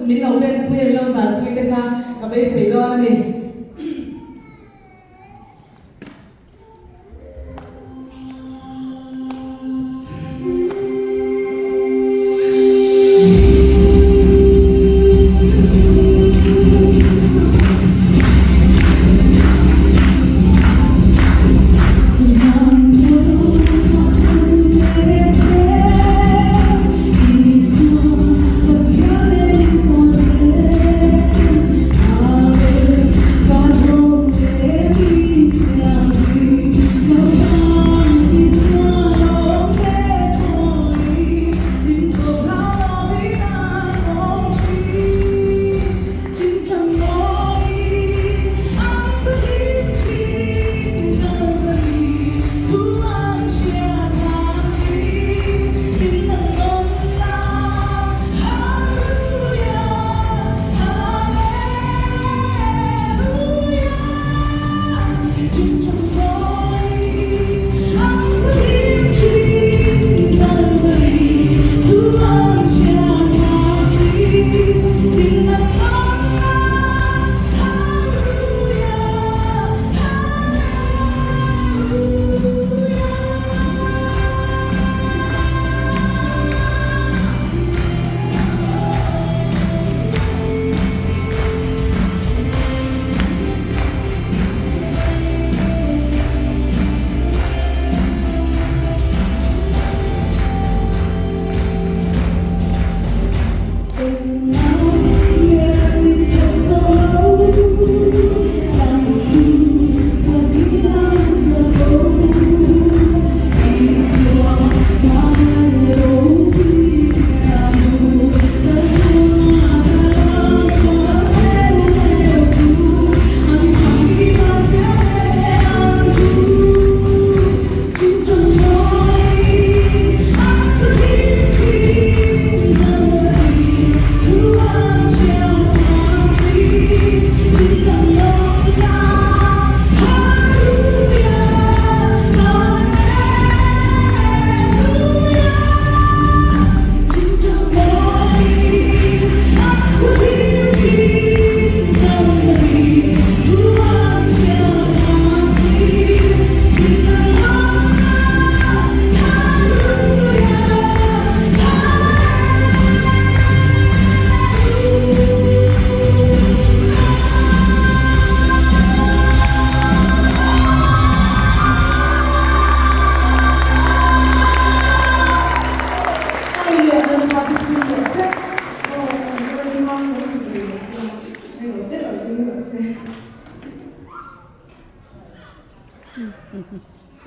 min lo ben pui min lo san pui te kha ka be sei do na ni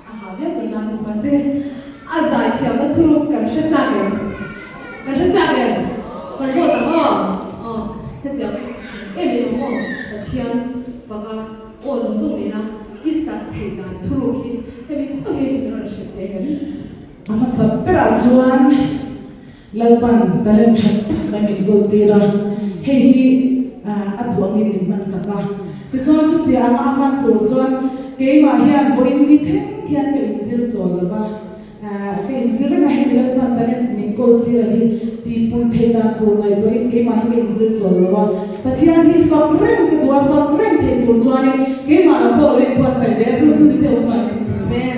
Habia tunan pase azai thia ma thuru kan sha cha ge kan zo ta mo he ja e me mo ta thian fa ga o zong zong ni na I sa thei dan thuru ki he bi cha he ni ro she the ga ama sab per ajuan lalpan talent chat ma min go tira he hi athuang ni man saka te chon chu ti ama man tur chon ke ma hian voin di the hian ke inzir chol lava ke inzir na he milan tan talent min ko ti rahi ti pun the dan tur nai to ke ma ke inzir chol lava pathian hi fakrem ke dua fakrem the tur chon ke ma la po ren po sai ve chu chu di the pa ben